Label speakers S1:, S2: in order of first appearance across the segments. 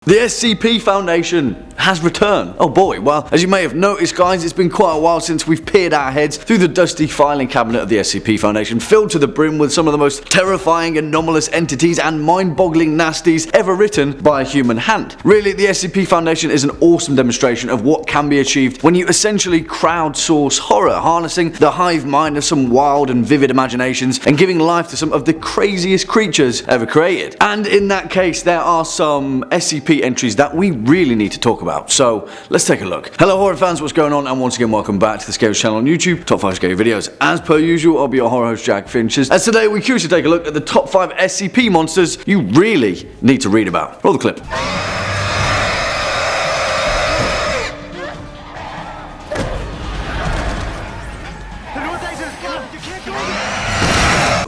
S1: The SCP Foundation has returned. Oh boy, well, as you may have noticed guys, it's been quite a while since we've peered our heads through the dusty filing cabinet of the SCP Foundation, filled to the brim with some of the most terrifying anomalous entities and mind-boggling nasties ever written by a human hand. Really, the SCP Foundation is an awesome demonstration of what can be achieved when you essentially crowdsource horror, harnessing the hive mind of some wild and vivid imaginations and giving life to some of the craziest creatures ever created. And in that case, there are some SCP entries that we really need to talk about, so let's take a look. Hello horror fans, what's going on, and once again welcome back to the Scary channel on YouTube, Top 5 Scary Videos. As per usual, I'll be your horror host Jack Finches, as today we're curious to take a look at the top 5 SCP monsters you really need to read about. Roll the clip.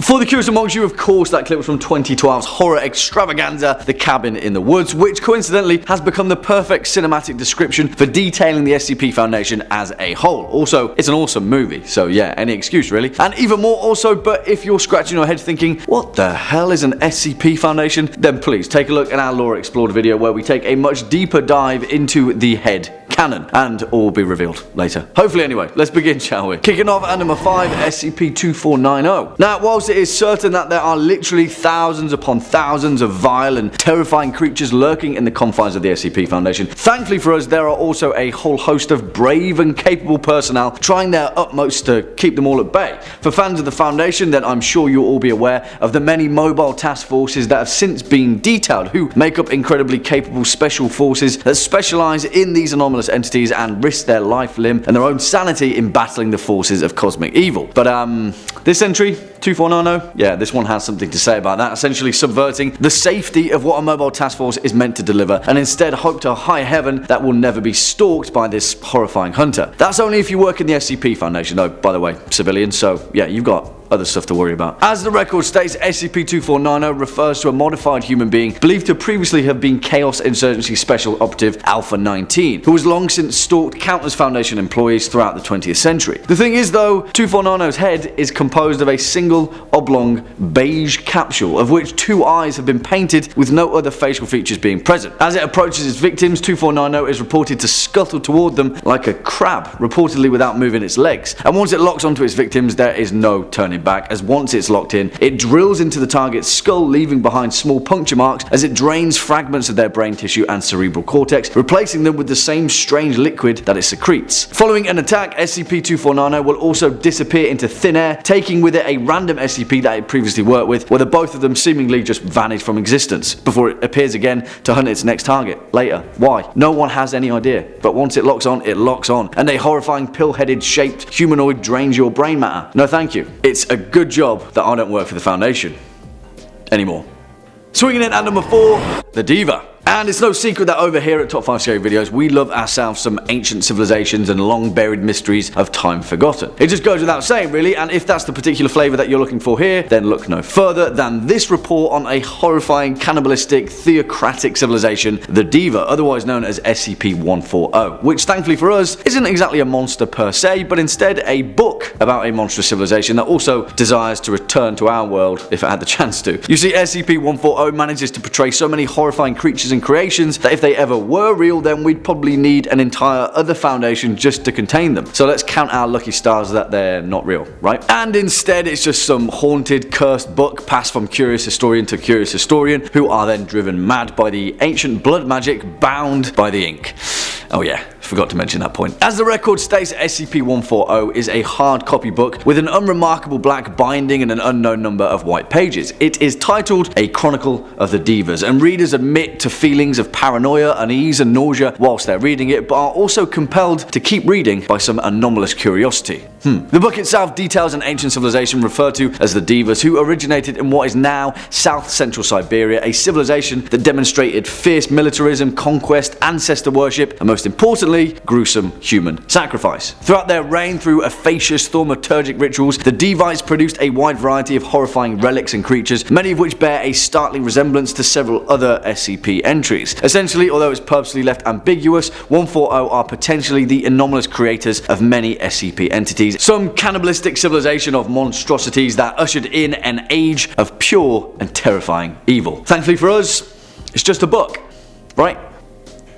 S1: For the curious amongst you, of course, that clip was from 2012's horror extravaganza, The Cabin in the Woods, which coincidentally has become the perfect cinematic description for detailing the SCP Foundation as a whole. Also, it's an awesome movie, so yeah, any excuse really. And even more also, but if you're scratching your head thinking, what the hell is an SCP Foundation? Then please take a look at our Lore Explored video where we take a much deeper dive into the head canon, and all will be revealed later. Hopefully anyway, let's begin, shall we? Kicking off at number 5, SCP-2490. Now, whilst it is certain that there are literally thousands upon thousands of vile and terrifying creatures lurking in the confines of the SCP Foundation, thankfully for us there are also a whole host of brave and capable personnel trying their utmost to keep them all at bay. For fans of the Foundation, then I'm sure you'll all be aware of the many mobile task forces that have since been detailed, who make up incredibly capable special forces that specialize in these anomalous entities and risk their life, limb, and their own sanity in battling the forces of cosmic evil. But this entry, 2490, yeah, this one has something to say about that, essentially subverting the safety of what a mobile task force is meant to deliver, and instead hope to high heaven that will never be stalked by this horrifying hunter. That's only if you work in the SCP Foundation, though, by the way, civilians, so yeah, you've got other stuff to worry about. As the record states, SCP-2490 refers to a modified human being believed to previously have been Chaos Insurgency Special Operative Alpha-19, who has long since stalked countless Foundation employees throughout the 20th century. The thing is though, 2490's head is composed of a single oblong beige capsule, of which 2 eyes have been painted with no other facial features being present. As it approaches its victims, 2490 is reported to scuttle toward them like a crab, reportedly without moving its legs. And once it locks onto its victims, there is no turning back, as once it's locked in, it drills into the target's skull, leaving behind small puncture marks as it drains fragments of their brain tissue and cerebral cortex, replacing them with the same strange liquid that it secretes. Following an attack, SCP-2490 will also disappear into thin air, taking with it a random SCP that it previously worked with, where the both of them seemingly just vanish from existence, before it appears again to hunt its next target later. Why? No one has any idea, but once it locks on, and a horrifying pill-headed shaped humanoid drains your brain matter. No thank you. It's a good job that I don't work for the Foundation anymore. Swinging in at number 4, the Diva. And it's no secret that over here at Top 5 Scary Videos, we love ourselves some ancient civilizations and long buried mysteries of time forgotten. It just goes without saying really, and if that's the particular flavour that you're looking for here, then look no further than this report on a horrifying, cannibalistic, theocratic civilization, the Diva, otherwise known as SCP-140, which thankfully for us, isn't exactly a monster per se, but instead a book about a monstrous civilization that also desires to return to our world if it had the chance to. You see, SCP-140 manages to portray so many horrifying creatures and creations that if they ever were real, then we'd probably need an entire other Foundation just to contain them. So let's count our lucky stars that they're not real, right? And instead it's just some haunted, cursed book passed from curious historian to curious historian, who are then driven mad by the ancient blood magic bound by the ink. Oh yeah, forgot to mention that point. As the record states, SCP-140 is a hard copy book with an unremarkable black binding and an unknown number of white pages. It is titled A Chronicle of the Divas, and readers admit to feelings of paranoia, unease and nausea whilst they're reading it, but are also compelled to keep reading by some anomalous curiosity. The book itself details an ancient civilization referred to as the Divas, who originated in what is now South Central Siberia, a civilization that demonstrated fierce militarism, conquest, ancestor worship, and most importantly, gruesome human sacrifice. Throughout their reign, through efficacious thaumaturgic rituals, the Divites produced a wide variety of horrifying relics and creatures, many of which bear a startling resemblance to several other SCP entries. Essentially, although it's purposely left ambiguous, 140 are potentially the anomalous creators of many SCP entities, some cannibalistic civilization of monstrosities that ushered in an age of pure and terrifying evil. Thankfully for us, it's just a book. Right?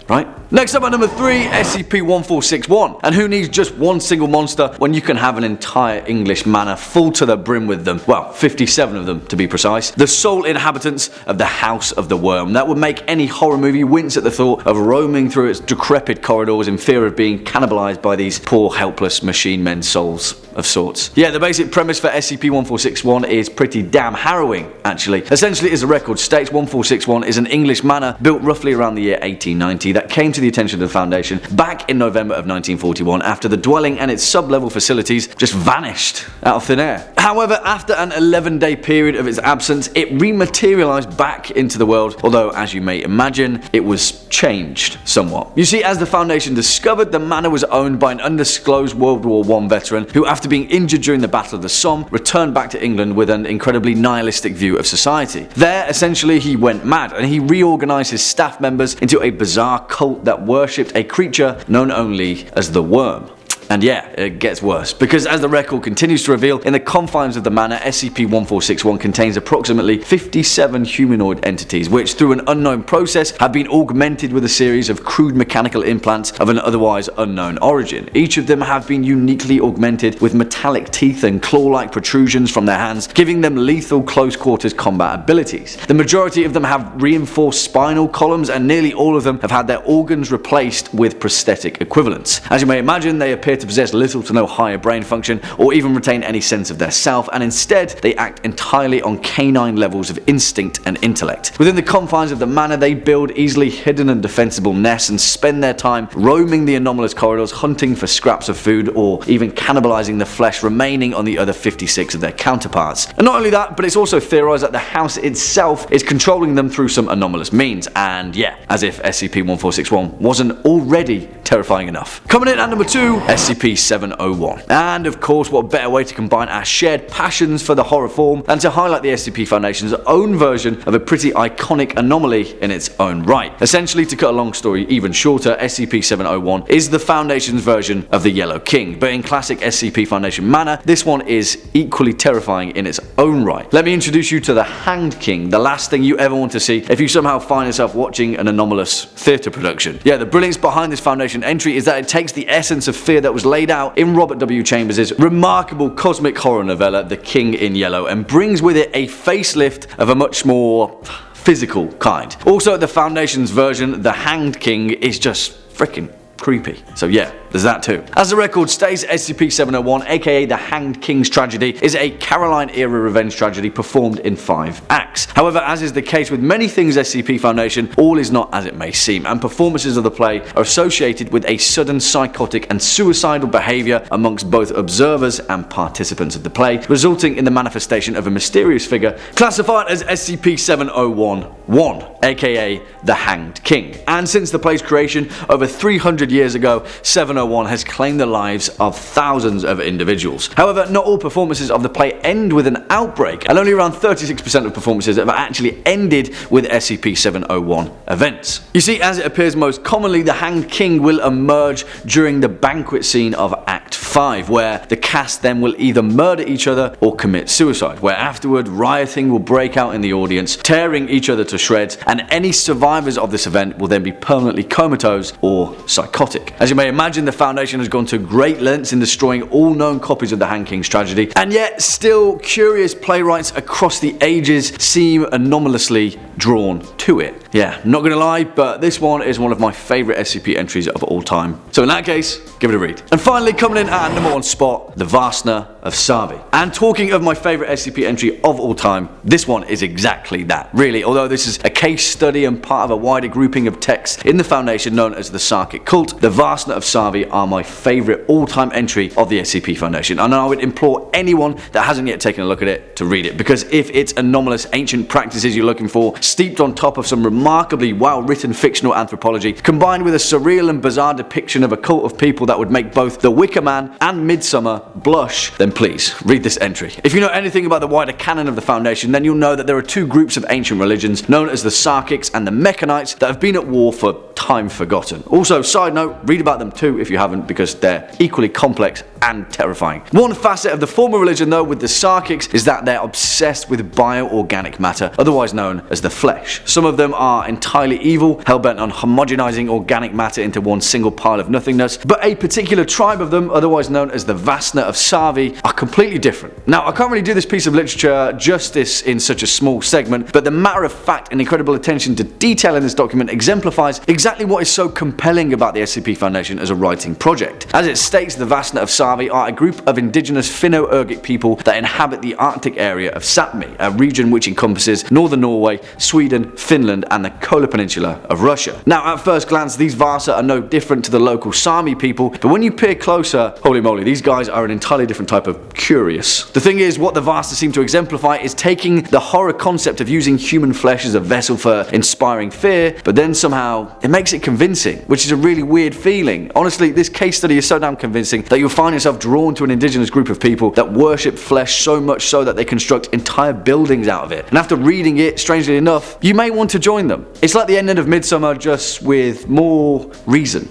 S1: Right? Next up at number 3, SCP-1461. And who needs just one single monster when you can have an entire English manor full to the brim with them? Well, 57 of them to be precise. The sole inhabitants of the House of the Worm that would make any horror movie wince at the thought of roaming through its decrepit corridors in fear of being cannibalized by these poor helpless machine men souls of sorts. Yeah, the basic premise for SCP-1461 is pretty damn harrowing, actually. Essentially, as the record states, 1461 is an English manor built roughly around the year 1890 that came to the attention of the Foundation back in November of 1941 after the dwelling and its sub-level facilities just vanished out of thin air. However, after an 11-day period of its absence, it rematerialized back into the world, although as you may imagine, it was changed somewhat. You see, as the Foundation discovered, the manor was owned by an undisclosed World War I veteran who, after being injured during the Battle of the Somme, returned back to England with an incredibly nihilistic view of society. There, essentially, he went mad and he reorganized his staff members into a bizarre cult that worshipped a creature known only as the Worm. And yeah, it gets worse, because as the record continues to reveal, in the confines of the manor, SCP-1461 contains approximately 57 humanoid entities, which through an unknown process have been augmented with a series of crude mechanical implants of an otherwise unknown origin. Each of them have been uniquely augmented with metallic teeth and claw-like protrusions from their hands, giving them lethal close-quarters combat abilities. The majority of them have reinforced spinal columns, and nearly all of them have had their organs replaced with prosthetic equivalents. As you may imagine, they appear to possess little to no higher brain function or even retain any sense of their self, and instead they act entirely on canine levels of instinct and intellect. Within the confines of the manor, they build easily hidden and defensible nests and spend their time roaming the anomalous corridors, hunting for scraps of food or even cannibalizing the flesh remaining on the other 56 of their counterparts. And not only that, but it's also theorized that the house itself is controlling them through some anomalous means, and yeah, as if SCP-1461 wasn't already terrifying enough. Coming in at number 2, SCP-701. And of course, what better way to combine our shared passions for the horror form than to highlight the SCP Foundation's own version of a pretty iconic anomaly in its own right. Essentially, to cut a long story even shorter, SCP-701 is the Foundation's version of the Yellow King, but in classic SCP Foundation manner, this one is equally terrifying in its own right. Let me introduce you to the Hanged King, the last thing you ever want to see if you somehow find yourself watching an anomalous theatre production. Yeah, the brilliance behind this Foundation entry is that it takes the essence of fear that was laid out in Robert W. Chambers' remarkable cosmic horror novella The King in Yellow and brings with it a facelift of a much more physical kind. Also, the Foundation's version, the Hanged King, is just freaking creepy. So yeah, there's that too. As the record states, SCP-701, aka the Hanged King's Tragedy, is a Caroline-era revenge tragedy performed in 5 acts. However, as is the case with many things SCP Foundation, all is not as it may seem, and performances of the play are associated with a sudden psychotic and suicidal behaviour amongst both observers and participants of the play, resulting in the manifestation of a mysterious figure classified as SCP-701-1, aka the Hanged King. And since the play's creation over 300 years ago, 701 has claimed the lives of thousands of individuals. However, not all performances of the play end with an outbreak, and only around 36% of performances have actually ended with SCP-701 events. You see, as it appears most commonly, the Hanged King will emerge during the banquet scene of Act 5, where the cast then will either murder each other or commit suicide, where afterward rioting will break out in the audience, tearing each other to shreds, and any survivors of this event will then be permanently comatose or psychotic. As you may imagine, the Foundation has gone to great lengths in destroying all known copies of the Hanged King's Tragedy, and yet still curious playwrights across the ages seem anomalously drawn to it. Yeah, not gonna lie, but this one is one of my favourite SCP entries of all time. So in that case, give it a read. And finally, coming in at number 1 spot, the Vastness of Savi. And talking of my favourite SCP entry of all time, this one is exactly that. Really, although this is a case study and part of a wider grouping of texts in the Foundation known as the Sarkic Cult, the Vastness of Savi are my favourite all-time entry of the SCP Foundation, and I would implore anyone that hasn't yet taken a look at it to read it, because if it's anomalous ancient practices you're looking for, steeped on top of some remarkably well-written fictional anthropology, combined with a surreal and bizarre depiction of a cult of people that would make both The Wicker Man and Midsummer blush, then please read this entry. If you know anything about the wider canon of the Foundation, then you'll know that there are 2 groups of ancient religions known as the Sarkics and the Mechanites that have been at war for time forgotten. Also, side note, read about them too if you haven't, because they're equally complex and terrifying. One facet of the former religion though with the Sarkics is that they're obsessed with bioorganic matter, otherwise known as the flesh. Some of them are entirely evil, hell-bent on homogenizing organic matter into one single pile of nothingness, but a particular tribe of them, otherwise known as the vastness of Savi, are completely different. Now, I can't really do this piece of literature justice in such a small segment, but the matter of fact and incredible attention to detail in this document exemplifies exactly what is so compelling about the SCP Foundation as a writing project. As it states, the vastness of Savi are a group of indigenous Finno-Ugric people that inhabit the Arctic area of Sapmi, a region which encompasses northern Norway, Sweden, Finland, and the Kola Peninsula of Russia. Now, at first glance, these Vasa are no different to the local Sami people, but when you peer closer, holy moly, these guys are an entirely different type of curious. The thing is, what the Vasa seem to exemplify is taking the horror concept of using human flesh as a vessel for inspiring fear, but then somehow it makes it convincing, which is a really weird feeling. Honestly, this case study is so damn convincing that you'll find yourself drawn to an indigenous group of people that worship flesh so much so that they construct entire buildings out of it. And after reading it, strangely enough, you may want to join them. It's like the ending of Midsummer, just with more reason.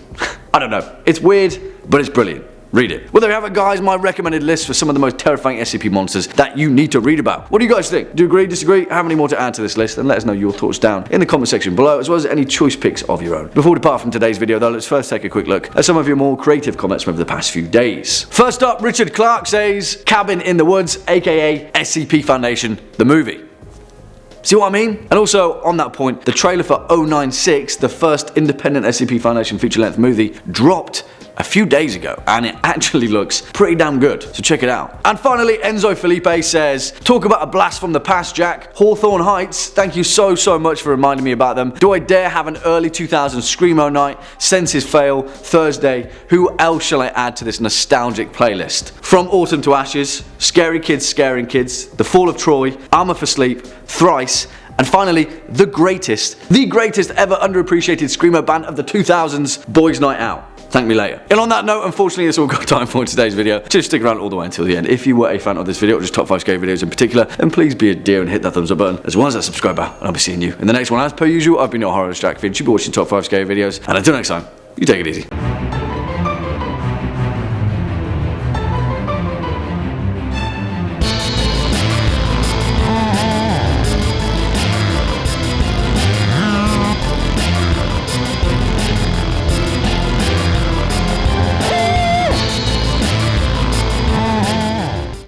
S1: I don't know. It's weird, but it's brilliant. Read it. Well, there you have it, guys, my recommended list for some of the most terrifying SCP monsters that you need to read about. What do you guys think? Do you agree, disagree? Have any more to add to this list? And let us know your thoughts down in the comment section below, as well as any choice picks of your own. Before we depart from today's video though, let's first take a quick look at some of your more creative comments from over the past few days. First up, Richard Clark says, Cabin in the Woods, aka SCP Foundation, the movie. See what I mean? And also, on that point, the trailer for 096, the first independent SCP Foundation feature-length movie, dropped a few days ago, and it actually looks pretty damn good, so check it out. And finally, Enzo Felipe says, talk about a blast from the past, Jack. Hawthorne Heights, thank you so much for reminding me about them. Do I dare have an early 2000s Screamo night? Senses fail, Thursday. Who else shall I add to this nostalgic playlist? From Autumn to Ashes, Scary Kids Scaring Kids, The Fall of Troy, Armor for Sleep, Thrice, and finally, the greatest ever underappreciated Screamo band of the 2000s, Boys Night Out. Thank me later. And on that note, unfortunately, that's all we've got time for in today's video. Just stick around all the way until the end. If you were a fan of this video, or just top 5 scary videos in particular, then please be a dear and hit that thumbs up button, as well as that subscribe button, and I'll be seeing you in the next one. As per usual, I've been your horror distracted. You should be watching top 5 scary videos, and until next time, you take it easy.